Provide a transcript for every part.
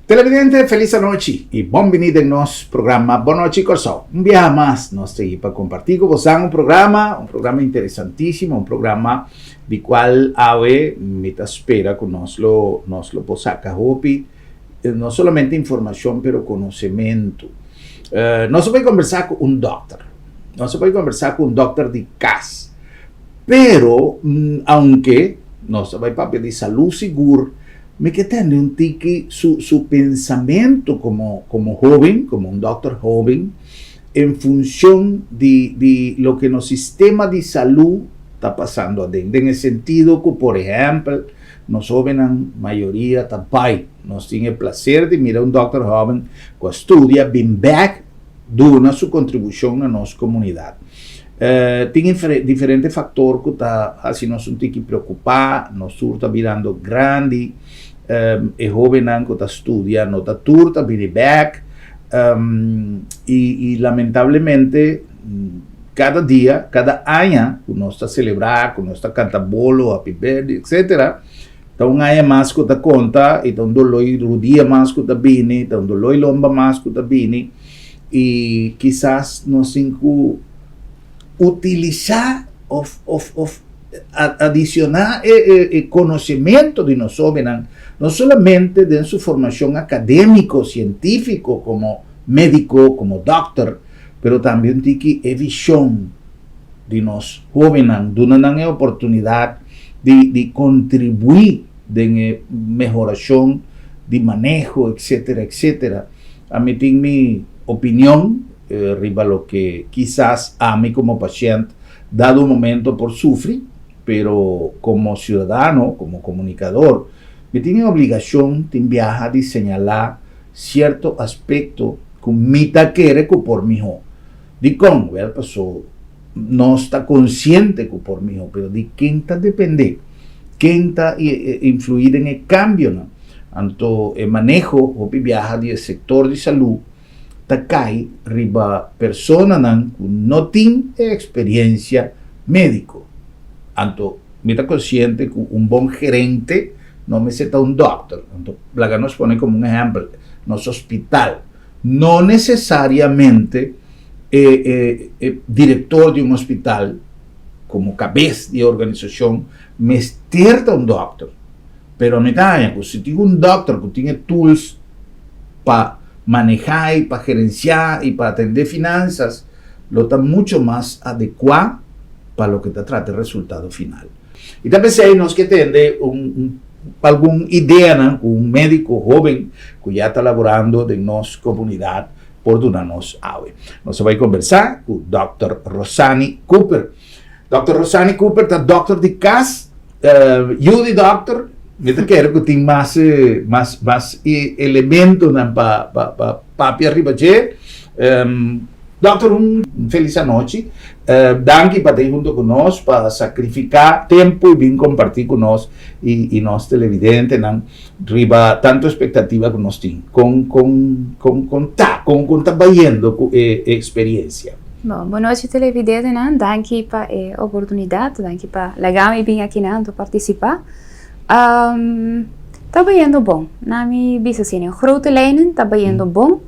Televidente, feliz noite e bem-vindo ao nosso programa Boa Noite Corsol. Dia mais nós estamos para compartilhar com vocês um programa interessantíssimo, um programa de qual me espera que nós lo possamos ouvir, não somente informação, mas conhecimento. Nós vamos conversar com doctor, de casa, pero aunque nós vamos para de saúde segura, me que tiene un tique su pensamiento como joven, como un doctor joven, en función de lo que no sistema de salud está pasando adentro. En el sentido que, por ejemplo, nos jóvenes, mayoría, también, nos tiene el placer de mirar un doctor joven que estudia, bien back, dona su contribución a nuestra comunidad. Tiene diferentes factores que está haciendo un tique preocupar, nos está mirando grande, e joven que está estudiando, está turta, viene back, y lamentablemente cada día, cada año, que nos está celebrando, que nos está cantando bolo, happy birthday, etc. Está un año más que está conta, y está un dolor día más que está viene, está un dolor lomba más que está viene, y quizás nos tenemos que utilizar adicionar conocimiento de nosotros, no solamente de su formación académico, científico, como médico, como doctor, pero también tiene visión de los jóvenes, de una oportunidad de contribuir en mejoración de manejo, etcétera, etcétera. A mí tengo mi opinión, riba lo que quizás a mí como paciente, dado un momento por sufrir, pero como ciudadano, como comunicador, me tiene obligación de viajar de señalar cierto aspecto que me quiere que por mi hijo. De cómo, pasó, no está consciente que por mi hijo, pero de quién está depende, quién está influir en el cambio, ¿no? Tanto el manejo o viaja del sector de salud, está cae riba persona que no tiene experiencia médico. Tanto me está consciente que un buen gerente no me necesita un doctor. La que nos pone como un ejemplo, nuestro hospital, no necesariamente director de un hospital, como cabeza de organización, me necesita un doctor. Pero me da, pues, si tengo un doctor que tiene tools para manejar y para gerenciar y para atender finanzas, lo está mucho más adecuado para lo que te trata el resultado final. Y también si hay nos que tiene alguna idea, ¿no? Un médico joven que ya está laborando en nuestra comunidad por donarnos agua. Nos va a conversar con Dr. Rosani Cooper. Dr. Rosani Cooper está doctor de casa, Judy doctor, me quero que tenha mais elementos para arriba de Doctor, feliz noite. Danke para estar junto conosco, para sacrificar tempo e vir compartilhar conosco e nós televidentes, riba tanto expectativa que nós temos com trabalhando com experiência. Bom, boa noite televidente, danke para a oportunidade, danke para legal me vir aqui para participar. Trabalhando bom, na minha bisa assim, grote lijnen, trabalhando bom.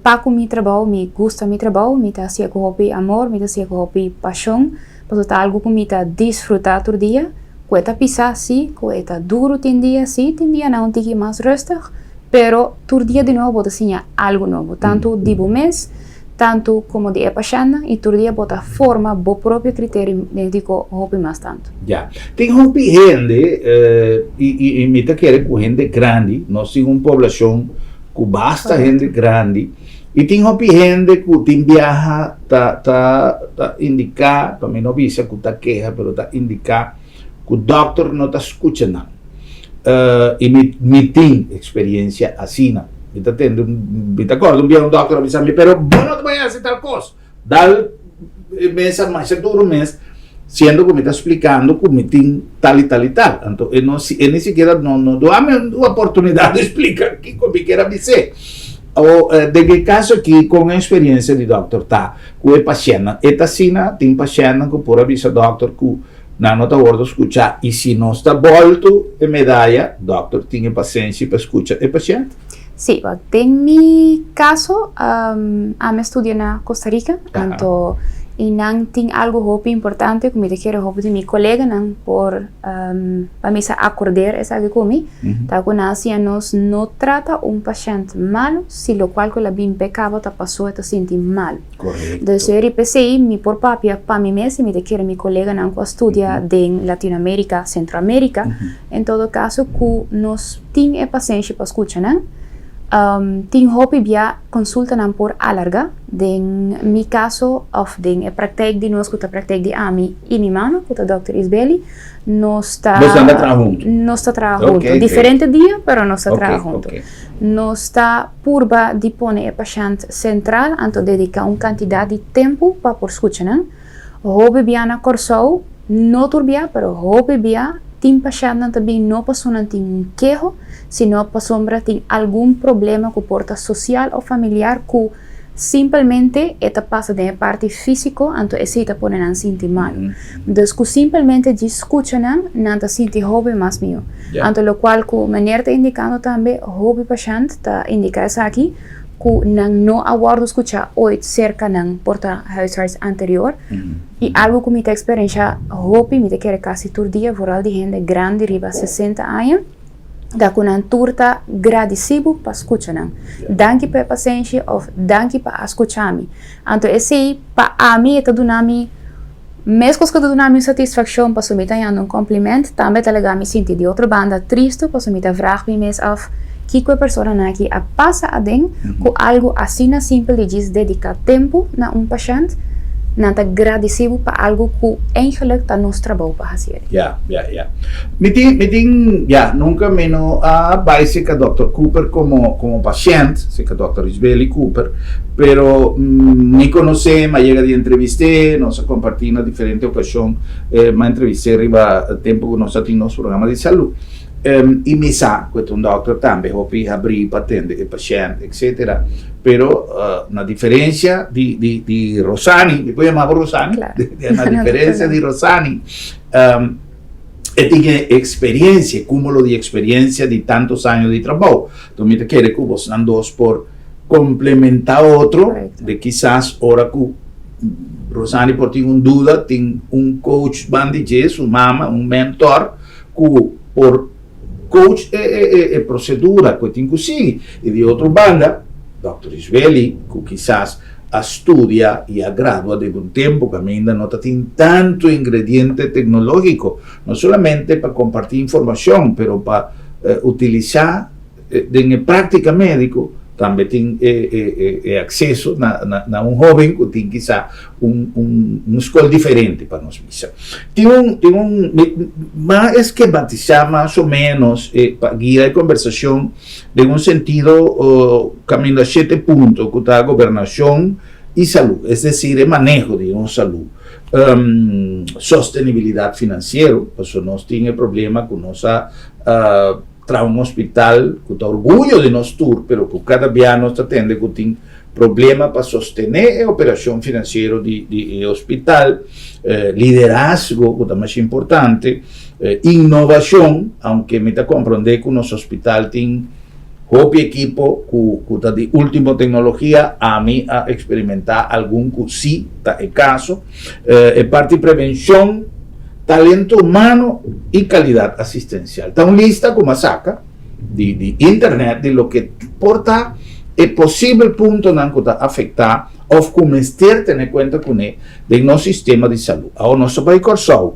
Paco mi trabalho, me gusta mi trabalho, me tá assim com hobby amor, me tá assim com hobby paixão, porque tá algo que me tá desfrutar todo dia, que tá pisar sim, que tá duro tem dia não tem mais rustig, pero todo dia de novo bota assim algo novo, tanto de bom mês, tanto como de paixão e todo dia bota forma, bo próprio critério médico hobby mais tanto. Já, tem hobby gente e me tá querendo com gente grande, nós temos uma população que basta gente grande e tem gente que tem viaja tá indicar para mim não visa que tá queja, pero tá indicar que o doctor não tá escutando e me tem experiência assim, me tá tendo me tá acordo um dia um doctor avisa-me, pero vos não vai fazer tal coisa, dá mês mais duro mês, sendo que me está explicando que me tem tal e tal e tal. Então, eu nem sequer não dá-me uma oportunidade de explicar que como queira dizer. Ou, de que caso aqui, com a experiência de doctor, tá, que é paciente, esta sina, tem paciente que por avisar doctor que não está gordo escuchar. E se não está volto a medalha, doctor, tenha paciência para escuchar o paciente. Sí, en mi caso, me estudié en Costa Rica, entonces, y tiene algo importante que me quiero de mi colega, por para me acordar esa que comí, nos no trata un paciente malo, si lo cual con la bien pecado te pasó te siente mal. Correcto. Entonces, yo repensé, mi por papia, para mi mes, me quiero mi colega que estudia en Latinoamérica, Centroamérica, en todo caso, que nos tiene paciencia para escuchar, ¿no? Ting hopi bia consulta nan por alarga, en mi caso, of den praktijk die nos kuta praktijk die ami in mi mano, kuta Dr. Isbeli, no está trabajo junto. Diferente día, pero no está trabajo junto. No está purba di pone el paciente central, anto dedica un cantidad de tiempo para por escuchar. Hopi bia na corso, no turbia, pero hopi bia tim paciente também não passou não tem quejo, sino passou tem algum problema com porta social ou familiar que simplesmente esta passa da parte física, então esse está pondo não sentir mal. Então que simplesmente discute não está sentir hobby mais meu. Então o qual que maneira está indicando também hobby paciente está indicando isso aqui que não aguardo escutar hoje cerca ng porta huisarts anterior e algo que me tem experiência hobby me quer quase todo dia vooral de gente grande riba 60 anos da com een turta gradecido para escutar danke pela paciência ou danke para escutar-me então esse para mim está dando mesmo que está dando satisfação para me dar um cumprimento também está legal me sentir de outra banda triste para me dar vraag me mes af que a pessoa aqui a passa a den com algo assim simples de dedicar tempo na paciente não está agradecido para algo que eigenlijk está nosso trabalho para fazer. Me tem, nunca menos a básica Dr. Cooper como paciente, sei que Dr. Isbeli Cooper, pero me conhece, me llega de entrevistar, nós compartimos na diferente ocasião, me entrevistei arriba tempo que nós temos nosso programa de saúde. E me sa que un doctor também hopi abrir para atender o paciente, etc. Pero na diferença de Rosani, me puoi chamar Rosani? Claro. Na diferença de Rosani, tem experiência, cúmulo de experiência de tantos anos de trabalho. Então, me quer que você andos por complementar outro, Correcto. de quizás hora que Rosani por ter uma dúvida, tem coach bandije, sua mama, mentor, que por coach e procedura que tem que seguir. E de outra banda, Dr. Isbeli, que quizás estudia e gradua de um tempo que ainda não tem tanto ingrediente tecnológico, não somente para compartilhar informação, mas para utilizar em prática médica, também tem acesso a jovem que tem quizá escola diferente para nós. Mas esquematizar mais ou menos para guiar a conversação em sentido caminho a 7 pontos que está a governação e saúde, é decir, o manejo de saúde. Sostenibilidade financeira, porque nós temos problema com nossa tra hospital que está orgulho de nós tour, pero que cada dia nós atende que tem problema para sostener a operação financeira de hospital, liderazgo, que é mais importante, inovação, aunque me está compreender que o nosso hospital tem o equipo que está de última tecnologia, a mim a experimentar algum que sim, está em caso, parte de prevenção, talento humano e qualidade assistencial. Está uma lista como a saca de internet de lo que porta é possível ponto não que está afetar ou começar a ter conta com ele de nosso sistema de saúde. Ao nosso país corso,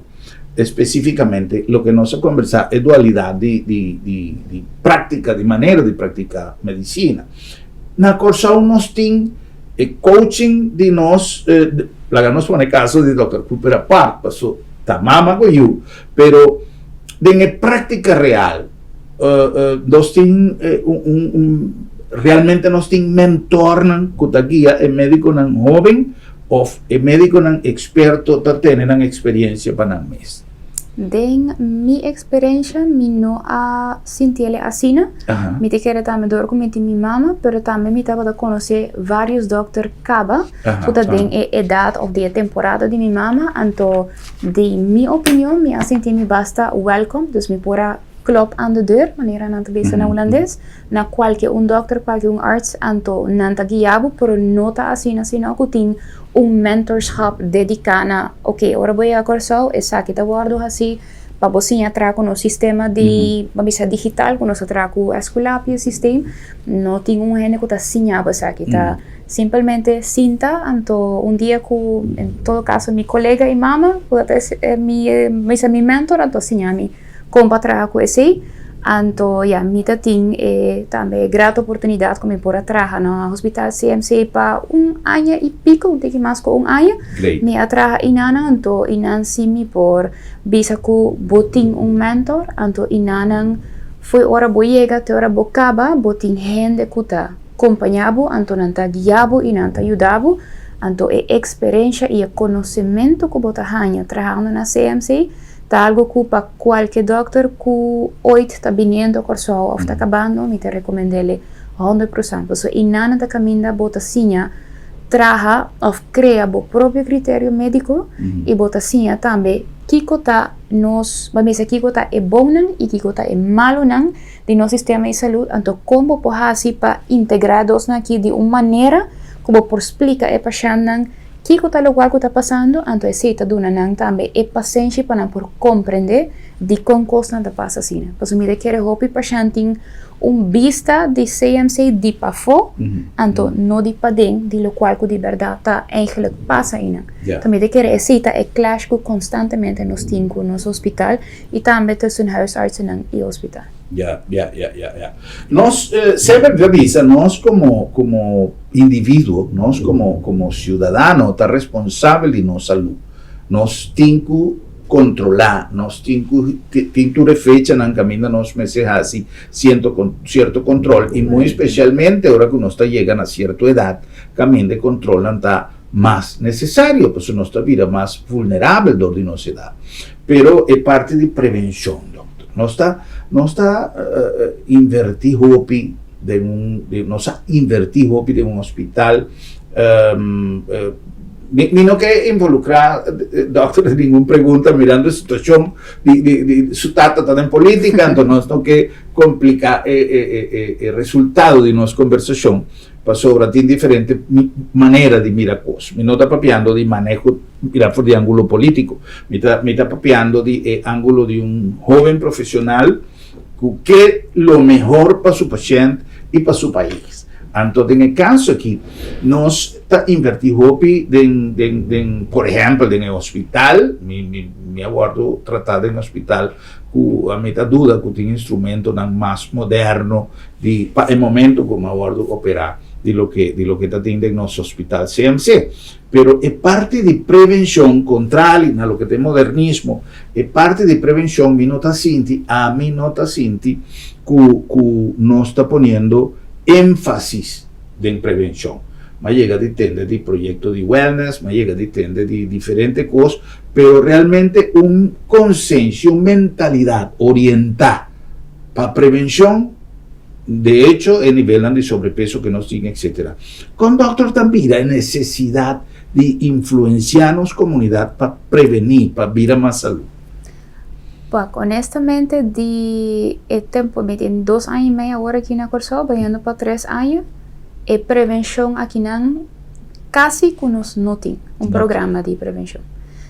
especificamente, o que nós conversar é dualidade de prática, de maneira de praticar medicina. Na corso nós temos coaching de nós, lá nós põe caso de Dr. Cooper a parte, passou mama com eu, pero de prática real, nós temos realmente nós temos mentor que está guia, é médico não jovem ou é médico não experto, está tendo experiência para não mês. De mi experiencia, mi no a sentirle así, mi te quiere también dormir con mi mamá, pero también mi estaba de conocer varios doctores caba, puta de edad o de temporada de mi mamá, anto de mi opinión, mi asentí mi basta welcome, dus mi pura klop aan de deur, wanneer aan te bezig na holandês, na qualquer doctor, qualquer arts, anto nanta guiabo, pero nota assim que tem mentorschap dedicado, ok, ora voy a corso, esa que te guardo assim, para você entrar com o sistema de, digital, com nós entrar com a escola, o sistema, não tem gente que está assinado, que está simplesmente cinta, então dia que, em todo caso, minha colega e mamãe, mi mentor, então assinami, como trabalhar esse, então, mita tem também grata oportunidade como por trabalhar no hospital CMC para ano e pico, tem que mais com ano, me trabalhar inana, então inan simi por bisa que botin mentor, então inanan foi hora boiega, te hora bocaba, botin gente que tá acompanhado, então nanta guiado e nanta ajudado, então experiência e conhecimento que bota hanha trabalhando na CMC. Tá algo que para qualquer doctor que hoje está vindo com sua ou está acabando, me te recomendo ele 100%. So, inana da caminha bota sinha, traja ou cria o próprio critério médico e bota sinha também que tá nos, vamos dizer que tá é bom não e que tá é malo não de nosso sistema de saúde, então como pode assim para integrados aqui de uma maneira como por explicar é para paciente que está lugar que está passando, então se está dando também é paciente para por compreender de como coisa está passando assim. Porque me quer hope paciente vista de CMC de para fora, então não de para dentro, de lo qual que de verdade está eigenlijk passa aí. Então me quer cita é clash constantemente nos tinco nos hospital e também tussen huisartsen e hospital. Ya. Nós, sempre revisa, nós como indivíduo, nós como cidadano, está responsável de nossa saúde. Nós temos que controlar, nós temos que refletir na caminho, nós meses assim, certo controle, e muito especialmente agora que nós está chegando a certa idade, caminho de controle está mais necessário, porque nós está vida mais vulnerável durante nossa idade. Pero é parte de prevenção. No está invertir hopi de un hospital ni no que involucrar doctores ninguna pregunta mirando la situación de su tata está en política, entonces no que complica el resultado de nuestra conversación sobre diferentes maneras de mirar cosas. Me no está papiando de manejo, mirar por de ángulo político, me está papiando de ángulo de un joven profesional que lo mejor para su paciente y para su país. Entonces, en el caso aquí, nos está invertido por ejemplo, en el hospital, me aguardo tratar en el hospital, a mí está duda que tiene instrumentos más modernos, para el momento como aguardo operar, de lo que está teniendo en nuestro hospital CMC. Pero es parte de prevención contra lo que es modernismo, es parte de prevención, a mí nota sinti que no está poniendo énfasis en prevención. Me llega a entender de proyectos de wellness, me llega a entender de diferentes cosas, pero realmente un consenso, una mentalidad orientada para prevención. De hecho, el nivel de sobrepeso que nos tiene, etc. Con doctor también hay necesidad de influenciar a la comunidad para prevenir, para vivir más salud. Pues, honestamente, el tiempo, me tiene 2 años y medio ahora aquí en Corsó, vayendo para 3 años, prevención aquí casi que nos no tiene un programa de prevención.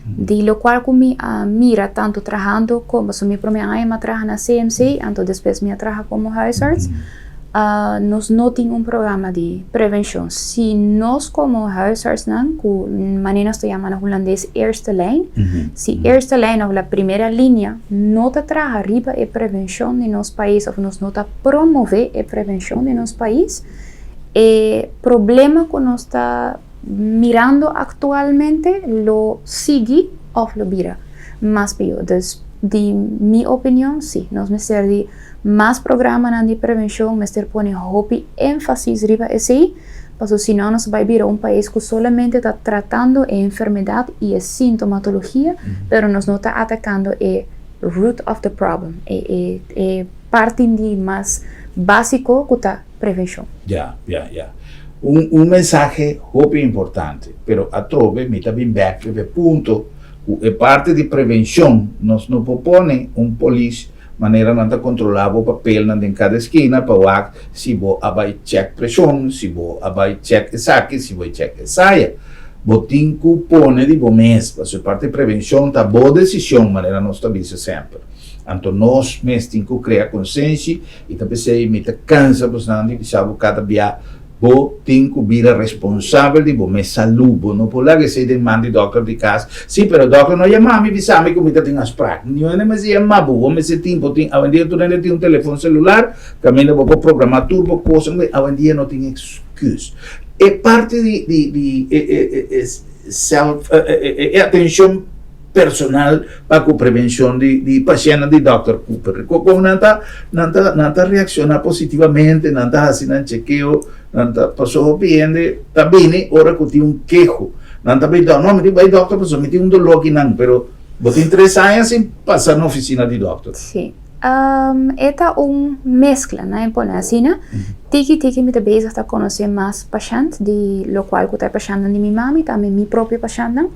De lo cual me mira tanto trabajando como mi primer año me trabaja en la CMC, entonces después me trabaja como huisarts, nos no tiene un programa de prevención. Si nos como huisarts, que manera se llama en holandés eerste lijn, si eerste lijn o la primera línea no te trabaja arriba de prevención en nuestro país o nos no te promueve de prevención en nuestro país, el problema que nos está mirando actualmente lo sigue o lo mira más peor. Entonces, de mi opinión, sí, nos meter de más programas de prevención, meter pone hopi énfasis arriba ese, porque si no nos va a ir a un país que solamente está tratando enfermedad y sintomatología, pero nos no está atacando root of the problem. Parte de mais básico que a prevenção. Ya. Mensaje muy importante, pero a trove me también back de punto, es parte de prevención, nos no propone un polis manera de controlar o papel en cada esquina para ver si vos abai check presión, si vos abai check saque, si vos check saya. Botín cupone de bom mês, para ser parte de prevenção, tá boa decisão, maneira nós também sempre. Então nós mesmos temos que criar consciência e também se me cansa, pois não que sabe cada dia, tem que vir responsável de bom mês saúde, não pode lá que se demande doutor de casa. Sim, mas o doutor não chama me avisar que me tem as práticas. Não é mais chamar, bom mês tempo tem, hoje em dia tu não tem telefone celular, caminha vou programar tudo, coisa, hoje em dia não tem excuse. É parte de atenção personal para a prevenção de pacientes de Dr. Cooper. Como não está reaccionar positivamente, não está fazendo chequeo, não está passou bem, está bem, ora que tem queijo. Não está bem, não, me diz, doutor, mas me tem dolor aqui, não, mas você tem 3 anos sem passar na oficina de doutor. Sim. Esta mezcla, né? Por assim, tiki me também está conhecendo mais paciente, de lo qual que está paciente de minha mãe, também minha própria paciente.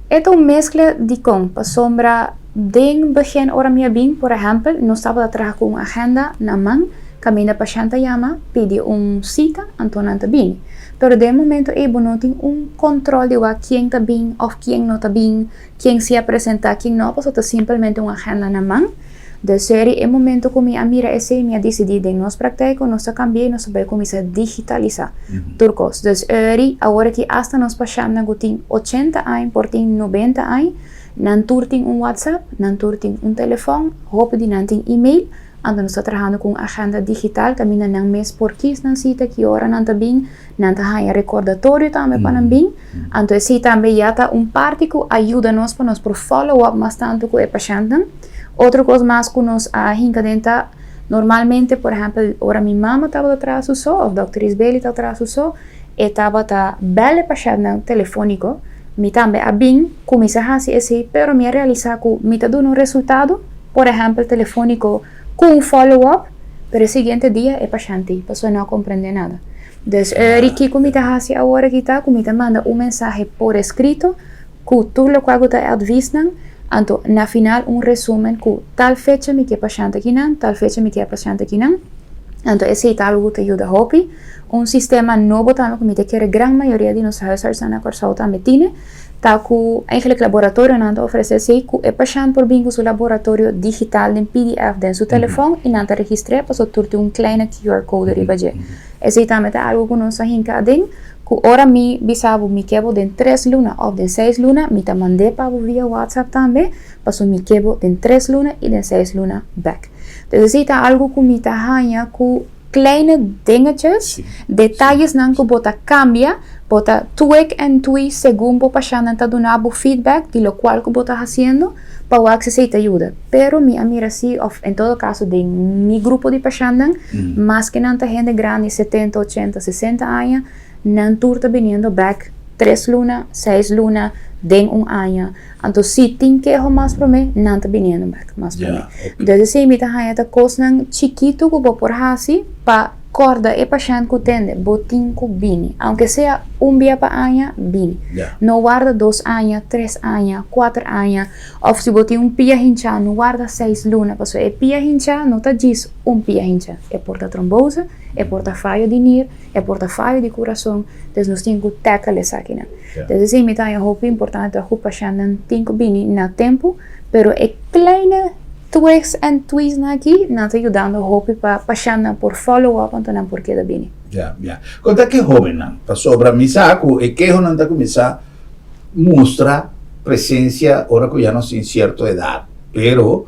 Esta mezcla de para sombra de begin ora minha bem, por exemplo, nós estava atrás com uma agenda na mão, caminha paciente chama, pede cita, então não está bem. Pero de momento não tem controle de quem está bem ou quem não está bem, quem se apresenta, quem não, porque está simplesmente uma agenda na mão. De série, em momento que a mira esse, me decidi de nós prática, nós cambiar, nós vai começar a digitalizar turcos. Dus agora que hasta nós passamos que tem 80 anos, por tem 90 anos, não tem WhatsApp, não tem telefone, hope de não tem e-mail. Então nós estamos trabalhando com agenda digital, caminha não mês por quis não cita que hora não está bem, não está aí recordatório também para não bem. Então esse também já está parte que ajuda nós para nós por follow up mais tanto com o paciente. Outra coisa mais que nós a normalmente, por exemplo, ora minha mãe estava atrás do sol, o Dr. Isabel estava atrás do sol, e estava a bela paciente telefônico, me também a bem começa a fazer esse, pero me realizar que me está dando resultado, por exemplo, telefônico com follow-up, pero el siguiente dia é paciente, pessoa não compreende nada. Então, que como está fazendo agora que está, como está manda mensagem por escrito, que tudo o que está advisando, então, na final, resumen que tal fecha me quer paciente aqui não, tal fecha me quer paciente aqui não. Então, esse é algo que ajuda a sistema novo também, que a grande maioria de nossos huisartsen na Corsau também tem, tá que eigenlijk laboratório não oferece que é paciente por bem com seu laboratório digital em PDF dentro do seu telefone e não registrar para ter kleine QR code riba je. Esse também é algo que nós hinkading que ora mi bisabo mi kebo den 3 luna ou den 6 luna mi ta mandei para via WhatsApp também para mi kebo den 3 luna e den 6 luna back. Então esse é algo que mi ta hanya que kleine dingetjes, detalhes não que bota cambia, bota 2 segundos para paciente tá dando feedback de lo qual que bota fazendo para que se te ajuda. Pero mi amira si, em todo caso de mi grupo de pacientes, mais que não tá gente grande, 70, 80, 60 anos, não turta vindo back 3 luna, 6 luna, den ano. Então se tem que erro mais para mim, não tá vindo back mais para mim. Então se me tá hanya coisa chiquito que vou por assim para corda e paciente que tende, botin que bini, aunque sea dia para ano, bini. Não guarda 2 anos, 3 anos, 4 anos, ou se botin pia hincha, não guarda 6 luna, porque é pia hincha, não tá diz pia hincha, é porta trombose, é porta fallo de nier, é porta fallo de coração, então nós temos que tackle essa aqui, né? Então assim, me tá muito importante que o paciente tem que bini na tempo, pero é kleine tweaks en tweaks aqui, não está ajudando a para paciente por follow-up, então não por que da bini. Conta que jovem, para sobra mi saco, e que não está começar a mostrar presença, ora que já não tem certa idade, pero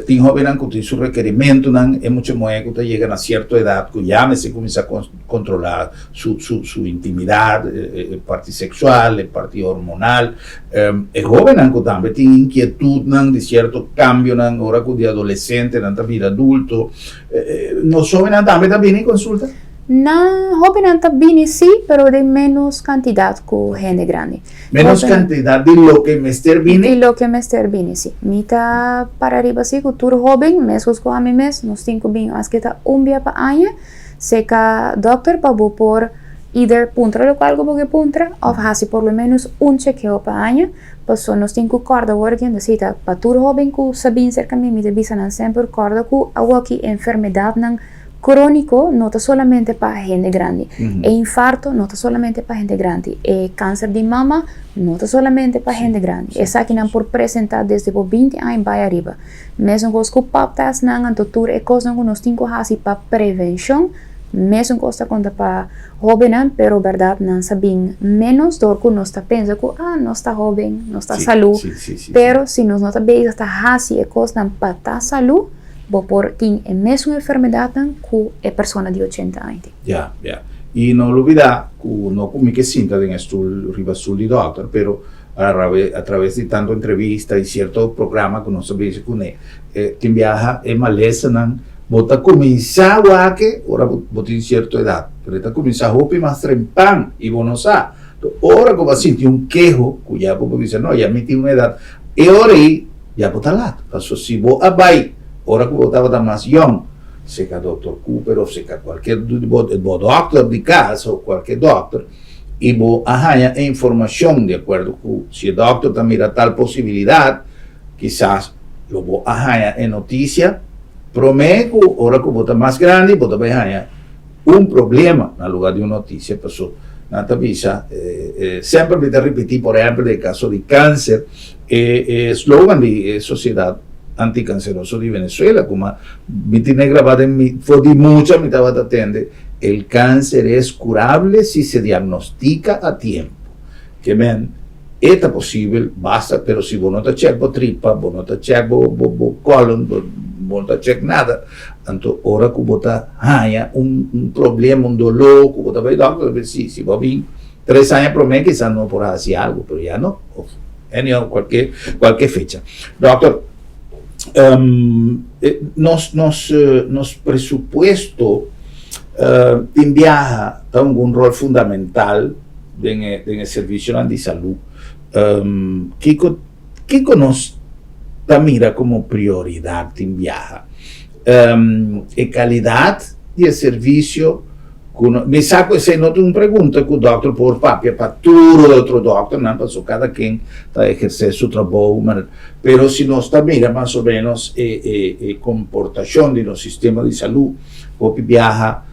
tem jovem que tem seu requerimento, é muito mais que chega a certa idade, que já se começa a controlar sua intimidade, parte sexual, parte hormonal. É jovem que também tem inquietude de certo cambio, hora que de adolescente, na vida adulto. Nós jovens também está bem em consulta? Na hobby nanta bini sí, pero de menos cantidad que gente grande. Menos Hobby cantidad de lo que Mr. y Bini. lo que me esté bini sí. Mita para arriba sí, que tur joven, mes con a mi mes, nos cinco bin as que ta día pa año, seca doctor pa bo por either puntra lo cual como que puntra, o hasi por lo menos un chequeo pa año, pues son nos cinco corda working, decita pa tur joven ku sabin cerca mi te bisanan sempre corda ku awaki enfermedad nan crónico no está solamente para gente grande, e infarto no está solamente para gente grande, e cáncer de mama no está solamente para gente grande. Essa aqui não por apresentar desde por 20 anos para arriba. Mesmo com o pap test não a doutora é coisa que nós temos que para prevenção, mesmo coisa conta para jovem, pero verdade não sabem menos do que nós está pensando que nós está jovem, nós está saúde, pero se nós não está bem está assim é coisa para estar saúde por tem a mesma enfermidade que a pessoa de 80 anos. Ya. Y no olvidar que no como que sienta en estul riba sul doctor, pero a través de tanto entrevista y cierto programa que no se ve con que viaja en maleza nan bota comienza a que ahora botin cierta edad, pero está comienza a hopi más trempan y bono sa. Ahora como siente un quejo, cuya como dice no, ya metí una edad, y ahora ya bota la, pasó si vos abai, ahora que votaba más young, seca doctor Cooper o seca cualquier doctor de casa o cualquier doctor, y vos ajaya información de acuerdo con si el doctor te mira tal posibilidad, quizás lo vos ajaya en noticia, prometo ahora que vos más grande, vos te ajaya un problema en lugar de una noticia, pero nada visa, siempre me repetí, por ejemplo, el caso de cáncer, slogan de sociedad anticanceroso de Venezuela, como me tiene grabado en mi, fue de mucha me estaba atende, el cáncer es curable si se diagnostica a tiempo. Que ven, es posible, basta, pero si vos no te checo tripa, vos no te checo colon, vos no te checo nada, entonces ahora que vos haya un problema, un dolor, que vos te ves doctor, si vos vi 3 años por mes, quizás no por hacer algo, pero ya no, cualquier fecha. Doctor, nos presupuesto viaja un rol fundamental en el servicio de salud. ¿Qué nos mira como prioridad en viaja? Calidad del servicio. Me saco ese no una pregunta que el doctor por papia para todo el otro doctor, no pasó cada quien está ejercer su trabajo, pero si nos está mira más o menos comportación de los sistemas de salud, o viaja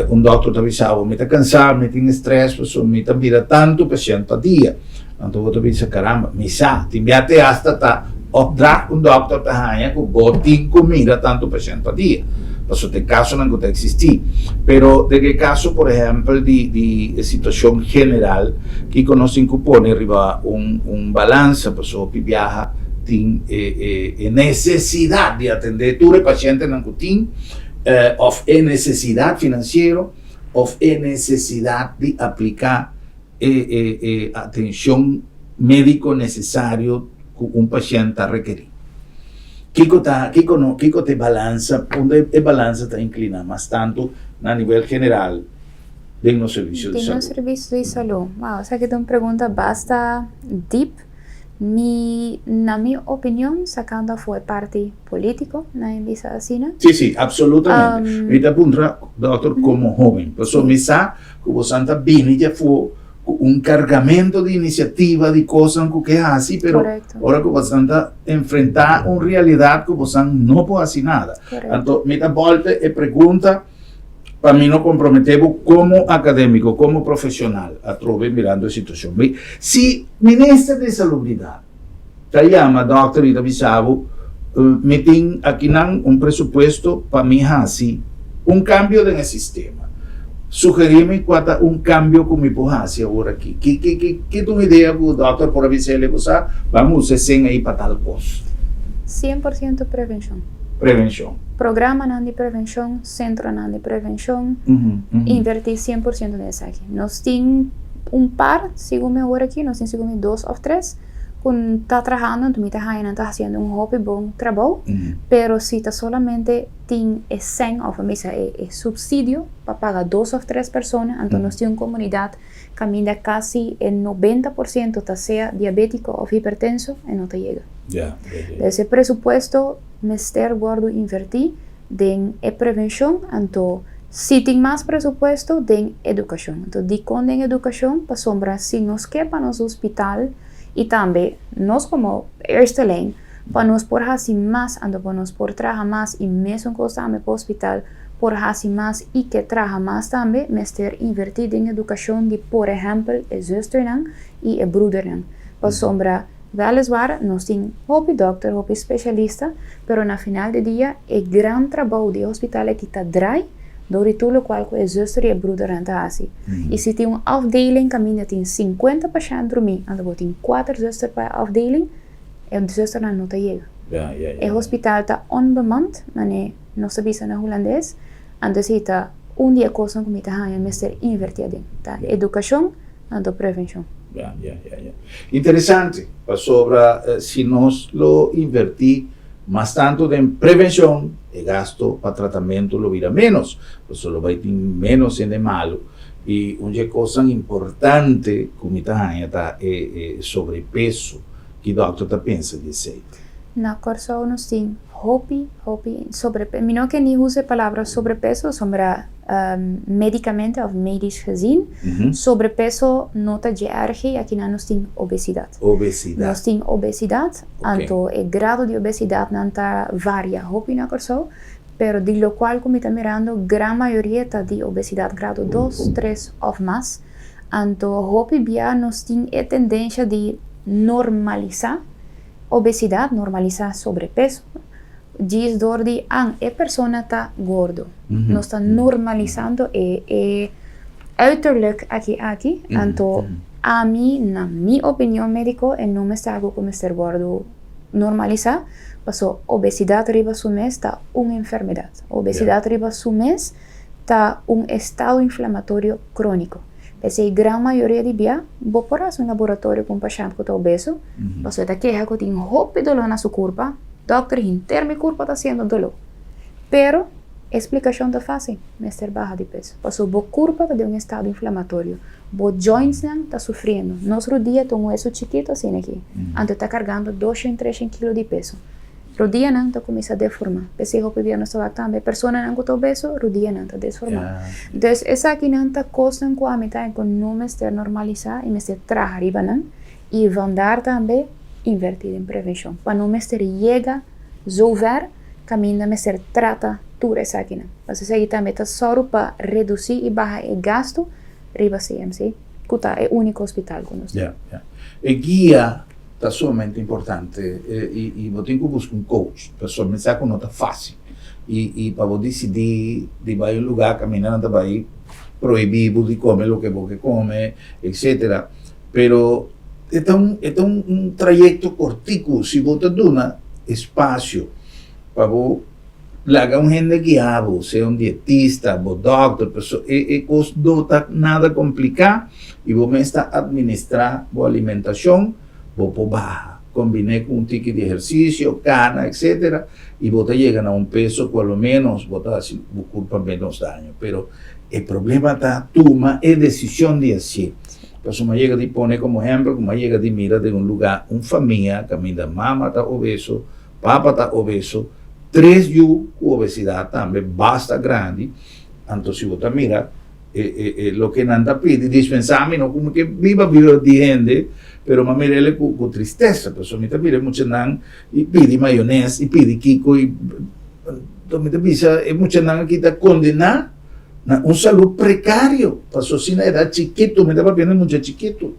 un doctor te avisaba, me está cansado, me tiene estrés, pues me está mira tanto paciente a día, entonces vos te dices caramba, me sa, te enviate hasta ta opdra un doctor te haya que vos mira tanto paciente a día. Pasó de caso no que existí, pero de qué caso, por ejemplo, de situación general que conocen que pone arriba un balance, pasó que viaja, tiene necesidad de atender tu paciente en Ancutín, of necesidad financiera, of necesidad de aplicar atención médico necesario que un paciente requiere. Kiko te balanza, donde el balanza está inclinado más tanto a nivel general de los servicios de salud. De los servicios de salud. Wow, o sea que tú pregunta basta deep. Na mi opinión, sacando fue parte político, na visa así, ¿no? Sí, absolutamente. Me te apunta, doctor, como joven. Por eso me sa, como Santa Bini ya fue un cargamento de iniciativa, de cosas que es así, pero correcto. Ahora que vos estás enfrentar una realidad que vos no puede hacer nada. Entonces, me volte y pregunta, para mí no comprometemos como académico, como profesional, a través mirando la situación. Si ministro de Salubridad te llama, doctor, y te avisaba, me tiene aquí un presupuesto para mí así, un cambio en el sistema. Sugerirme un cambio con mi pujancia ahora aquí. ¿Qué tu idea, doctor, por avisarle? Vamos a hacer ahí para tal cosa. 100% prevención. Prevención. Programa de prevención, centro de prevención, invertir 100% en eso aquí. Nos tiene un par, según ahora aquí, nos tiene según 2 o 3, quando está trabalhando, tu está fazendo hobby bom trabalho, pero se está solamente tem sem ou subsídio para pagar 2 ou 3 pessoas, então nós temos uma comunidade que ainda quase 90% está seja diabético ou hipertenso e não chega. Esse presupuesto, Mr. Guardo invertir em prevenção, então se tem mais presupuesto, tem educação. Então, de quando tem educação, para sombra, se nós quer para nosso hospital, e também, nós como eerste lijn, para nós por fazer mais, ando para nós por trabalhar mais, e mesmo que estamos para o hospital, por fazer mais e que trabalhar mais também, Mr. invertir em educação de, por exemplo, a zuster e a broeder. Para sombra, weliswaar, nós temos hoop dokter, hoop specialista, pero na final do dia, o grande trabalho do hospital é que está draai, door tudo qual é zuster e a broeder aan te hazen. E se tem uma afdeling que tem 50 paciënten dormir, en dan tem 4 zuster per afdeling, en de zuster não chega. O hospital está onbemand, maar não sabia se na holandês, en dus está dia coisa que me está ganhando, mas invertir tá? Educação e prevenção. Interessante, sobre se nós lo invertir mais tanto em prevenção, o gasto para tratamento lo vira menos, solo vai ter menos de malo. E uma coisa importante, como está é sobrepeso, que o doutor está pensando disso. Na corso nós temos hopi sobrepeso. Não que nem use a palavra sobrepeso, sombra medicamente ou medisch gezien. Sobrepeso nota de erg, aqui nós temos obesidade. Nós temos obesidade, então o grado de obesidade não está varia hopi na corso, pero de lo qual como está mirando, gran maioria está de obesidade grado 2, 3 ou mais. Então hopi bia nós temos a tendência de normalizar obesidade, normalizar sobrepeso. Diz door die a persona está gordo. Nós está normalizando e uiterlijk aqui. Então, a mim, na minha opinião médica, não me está como ser gordo normalizar, passou obesidade riba su mês está uma enfermidade. Obesidade riba su mês está estado inflamatório crônico. Essa é a grande maioria de bia, vou por um laboratório com paciente que está obeso, passou da queixa que tem roupa de dolor na sua curva, doctor inteiro minha curva está sendo dolor. Pero, explicação está fácil, mestre barra de peso. Passou boa curva está de estado inflamatório, boa joints está sofrendo. Nosso dia tem osso chiquito assim aqui, então está carregando 200, 300 kg de peso. Rodia não está começando a deformar. Pensei que o não estava também. Pessoa não está obeso, rodia não está deformando. Então, essa aqui não está coisa com a metade com não me está normalizar e me está trabalhar não e vandar também invertir em prevenção. Para não me estar chega zover, caminho me estar trata tudo essa aqui não. Mas essa aqui também está só para reduzir e baixar o gasto riba CMC, que é o único hospital que nós temos. E guia está sumamente importante e você tem que buscar um coach, pessoal, me sabe que não está fácil e para você decidir de ir a um lugar caminhando vai proibir de comer o que você come, etc. Pero é um trajeto cortico, se você dá espaço para você largar um gente guiado, ser um dietista, um doctor, não está nada complicado e você está administrar a alimentação, você baja, combine com um tique de exercício, cana, etc. E você chega a um peso, pelo menos, você culpa menos dano. Pero o problema está, toma a decisão de assim. A pessoa chega de pôr como exemplo, como chega de mira de um lugar, uma família, que a mama está obeso, papa está obeso, 3 com obesidade também, basta grande. Então, se você mira, lo que nanda pide, dispensami, no como que viva de gente, pero ma mirele com tristeza, pessoa me mira muito nan e pede maionese e pede kiko e então me bisa e muito nan que está condenar na saúde precário, passou assim na idade chiquito, me estava vendo muito chiquito.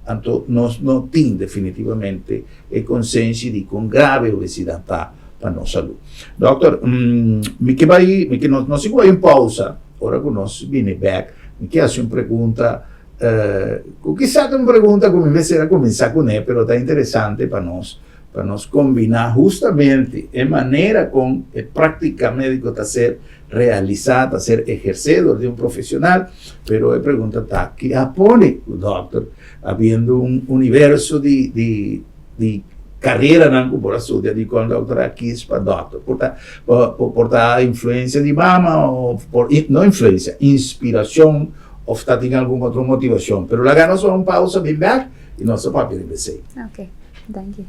Então nós não tem definitivamente a consciência de com grave obesidade para nossa saúde. Doutor, me que nós vai em pausa. Ora que nós viene back, me quer fazer uma pergunta, quizás uma pergunta como me será começar com ele, pero está interessante para nós combinar justamente a maneira como a prática médica está a ser realizada, a ser exercida de um profissional, pero a pergunta está que apone o doutor, havendo um universo de di carriera nangu por studia di con doctora Kiss pa doctor porta influencia di mama o no influencia, inspiración o está tiene alguna otra motivación, pero la gana solo un pausa bien back y no se puede decir. Okay, thank you.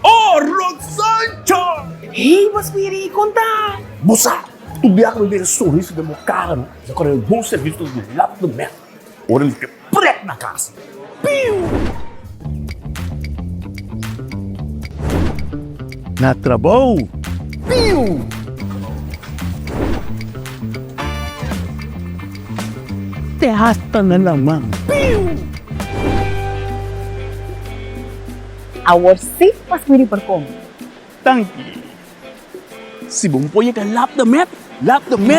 Oh, Rosancho! Hey, mas piri, conta! Moça, tu dia que ver sorriso de meu carro, já quando eu vou serviço do lado do metro, ora ele fica preto na casa. Piu! Na trabalho? Piu! Te arrasta na lamang. Piu! Our safe pas miri perkom. Tanki. Si bumpoy ka lap the met.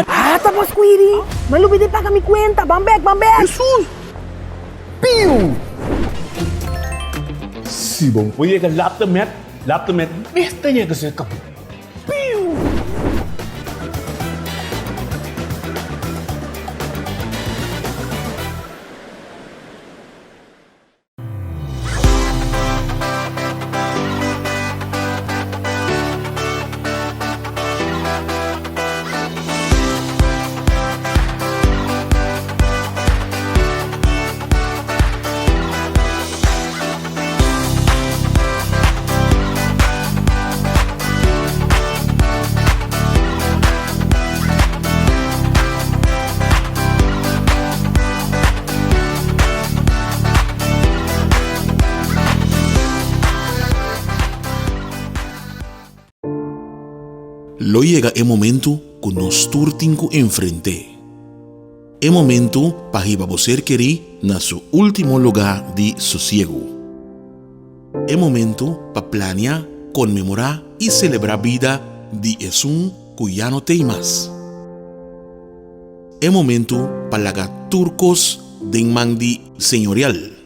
Ah, tapos query. Malupit pa kami kwenta. Bambek. Jesus! Piu! Si bumpoy ka lap the met. Besta niya kasi kapo. Piu! Lo llega el momento que nos turtinco enfrente. El momento para que você querer na su último lugar de sosiego. El momento para planear, conmemorar y celebrar vida de Jesús que ya no tem más. El momento para lagar turcos de mandi señorial.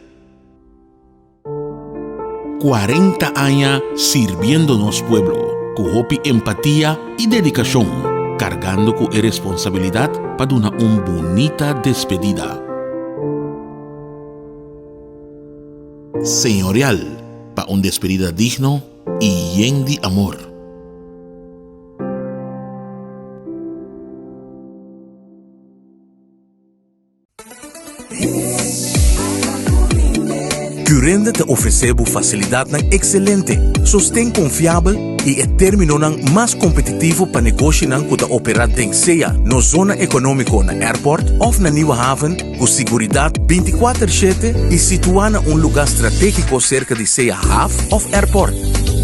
40 años sirviéndonos pueblo. Con hopi empatía y dedicación, cargando con responsabilidad para una bonita despedida. Señorial, para una despedida digno y lleno de amor. Currende te oferecemos facilidade excelente, sustento confiável e é termino mais competitivo para negócio que está operado em seja na zona econômica na airport ou na Nieuwe Haven, com segurança 24/7 e situada em lugar estratégico cerca de seja half of airport.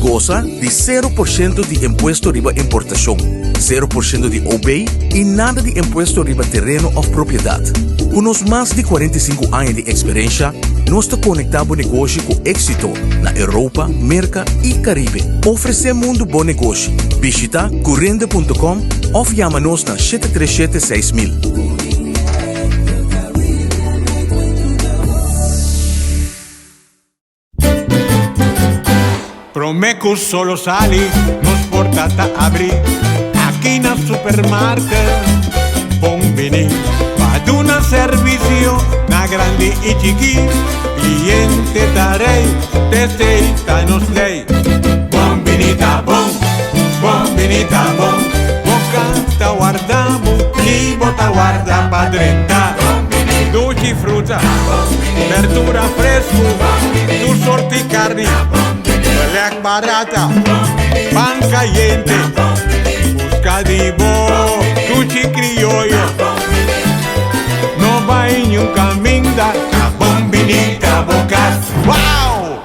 Goza de 0% de imposto riba importação, 0% de OB e nada de imposto riba terreno ou propriedade. Com os mais de 45 anos de experiência, nós te conectamos negócio com êxito na Europa, América e Caribe. Oferecemos um bom negócio. Visita currende.com ou chama-nos na 737-6000. Promeco solo sali, nos portata abri. Aqui na supermarket, bombini. Paduna servicio, na grande e chiqui. Cliente darei, testeita nos lei. Bombinita bom, bombinita bom. Bocata guardamo, e bota guarda pa 30. Dolci frutta, verdura fresco, tu sorti carne. Pelec barata, pan caliente, busca de bo, sushi criollo. No va en un camino da bombinita bocas. ¡Wow!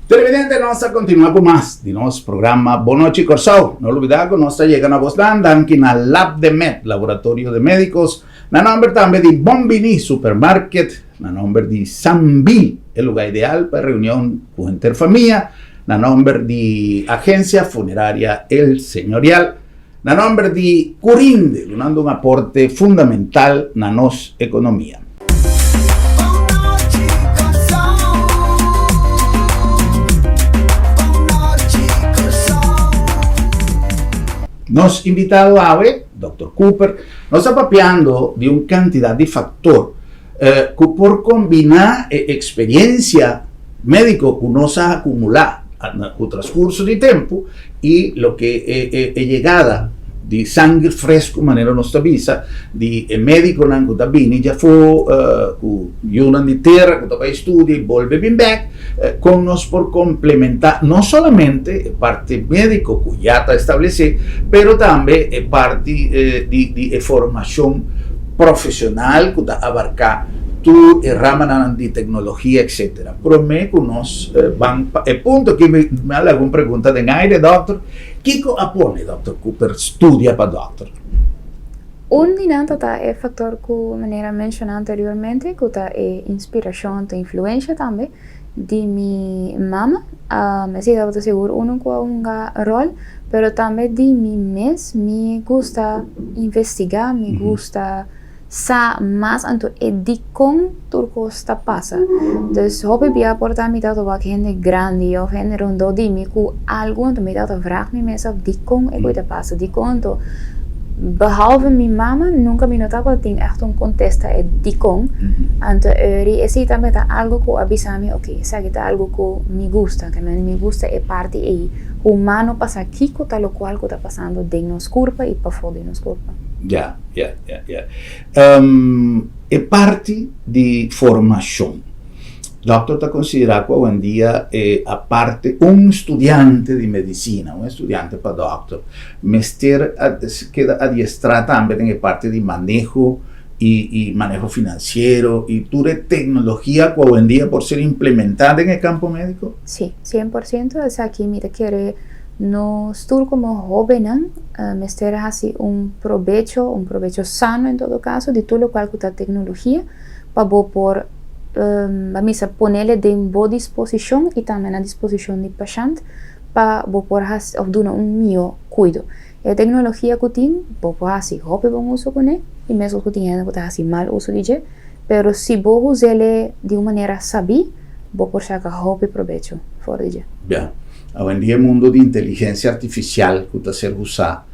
Televidente, nós continuamos com mais de nosso programa Boa Noite Corsão. Não olvidar que nós chegamos a vocês aqui na Lab de Med, Laboratório de Médicos, na nome também de Bombini Supermarket, na nome de Sambi, o lugar ideal para reunião com interfamília, na nome de Agência Funerária El Señorial, Na nombre di Curinde, donando un aporte fundamental na nos economía. Nos invitado a Dr. Cooper, nos está papeando de una cantidad de factor que por combinar experiencia médico que nos ha acumulado en el transcurso de tiempo y lo que es llegada de sangue fresco, manera nostra visa, di medico nango da bini, già fu una di terra, che vai studi e volve ben back, con nos por complementar, non solamente parte medico, che già está establecido, pero también parte di formación profesional, que abarca tu rama di tecnologia, etc. Pero me conosco, punto que me ha alguna pregunta de aire, doctor, ¿qué apone, Dr. Cooper, studia para doctor? Un dinante é factor que maneira mencionada anteriormente, que é inspiração e influência também de minha mama. Me sigo de seguro com um rol, pero também de mim mesmo, me gusta investigar, me gusta sa mais anto edicon turco está passa. Dus hobby bia porta mi dat wat gente grande of gente rondo di mi ku algo anto mi dat vraag mi mezelf dicon e goita passa dicon to behalve mi mama nunca mi notava que tinha echt contesta e dicon anto eri e si também tá algo que avisami ok sabe tá algo que me gusta que me gusta é parte e humano passa aqui que tá lo qual que tá passando de nos curva e para fora de nos curva. Ya. È parte di formazione. Doctor está considerado que hoy en día, aparte, un estudiante de medicina, un estudiante para doctor, mester queda adiestrado también en parte de manejo y manejo financiero y toda tecnología que hoy en día por ser implementada en el campo médico. Sí, 100%. Es aquí, mira, quiere nos tur como joven, mester así un provecho sano en todo caso de todo lo cual que la tecnología para por vamos a ponerle de boa disposición y también a disposición del paciente para por dar un mío cuido. La tecnología que tiene, por así, hope bom uso con él y mesmo que tiene que así mal uso de ella, pero si vos usarle de una manera sabia, vos por sacar hope provecho fuera de ella. Yeah. Hoy en día el mundo de inteligencia artificial que está ser usada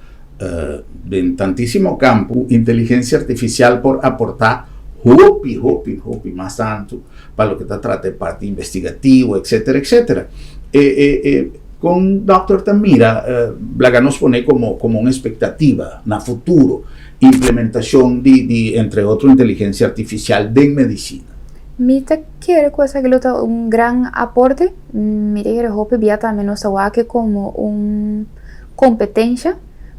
en tantísimo campo, inteligencia artificial por aportar hopi más tanto para lo que está trata de parte investigativo, etcétera. Con Dr. Tamira, Blaga nos pone como una expectativa en el futuro, implementación de entre otros, inteligencia artificial de medicina. Mita quiere cosa que lo un gran aporte. Mira que hope via también nos que como un competencia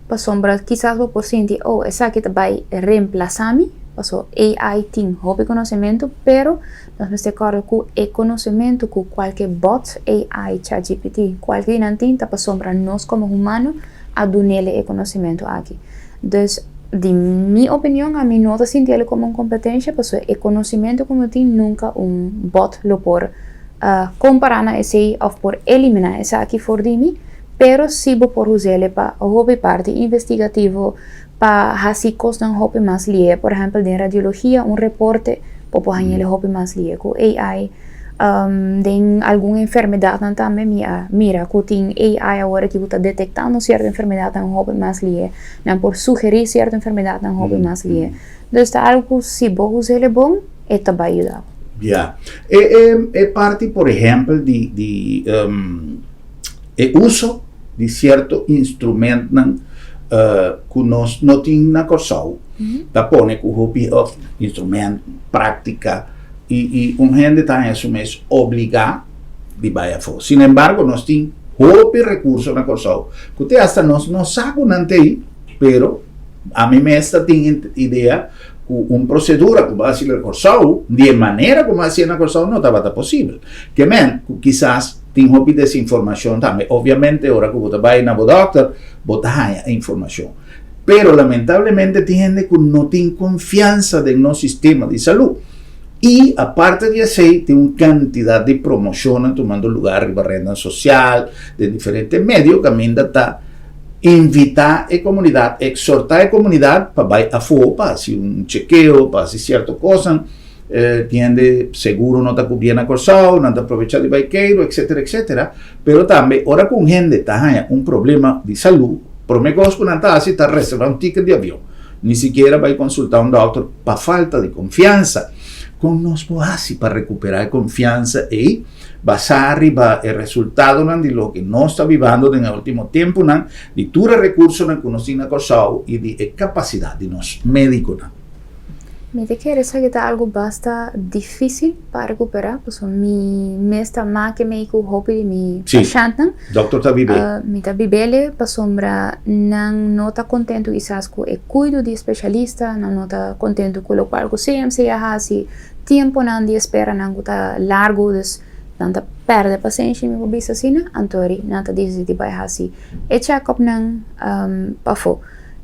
para sombra quizás vos por sentir esa que te va a reemplazar mi pasó AI team hope conocimiento pero nos me claro que el conocimiento que cualquier bot AI ChatGPT cualquier nantinta para sombra nos como humanos a donarle el conocimiento aquí. Entonces de mi opinión, a mí no te siento como una competencia, pues el conocimiento como ti nunca un bot lo por comparar a ese o por eliminar esa aquí for de mí, pero sí por usarle para hobby parte investigativo, para así cosas un hobby más lié, por ejemplo, de radiología, un reporte, para añadirle hobby más lié con AI. De alguna enfermedad también mira que tiene AI ahora que está detectando cierta enfermedad en un joven más lié por sugerir cierta enfermedad en un joven más lié entonces algo si vos usas bon esto va a ayudar ya parte por ejemplo de uso de cierto instrumento que nos no tiene cosa da pone que hobby of instrumento práctica y un gente también es obligado de vaya for. Sin embargo, nos tiene hobby recursos na cosa que usted hasta no sabe ante pero a mí me está tiene idea que una procedura que va a hacer el corso de manera como hacía na cosa no estaba posible. Que quizás tiene hobby desinformación también. Obviamente ahora que usted va a ir a doctor, botar información. Pero lamentablemente tiene gente que no tiene confianza en nuestro sistema de salud. Y aparte de eso, tiene una cantidad de promociones tomando lugar en la red social, de diferentes medios que también está invitar a comunidad, exhortar a comunidad para ir a fo, para hacer un chequeo, para hacer ciertas cosas, tiende seguro no está bien acosado, no está aprovechado de baiqueiro, etcétera, etcétera, pero también, ahora con gente está un problema de salud, promegos con está así, está reservando un ticket de avión, ni siquiera va a consultar a un doctor para falta de confianza, con nos así para recuperar confianza y basar arriba el resultado de lo que no está viviendo en el último tiempo, de todos los recursos que nos tiene acosado y de capacidad de los médicos. Me te quieres que está algo bastante difícil para recuperar, pues me está más que me dijo hobby de mi paciente. Doctor está vive. Me está vivele, para sombra, no está contento quizás con el cuidado de especialista, no está contento con lo cual CMC así tiempo de espera no está largo, dus não perde paciência me visa assim, antori não está dizendo que vai assim. E check-up não para fo.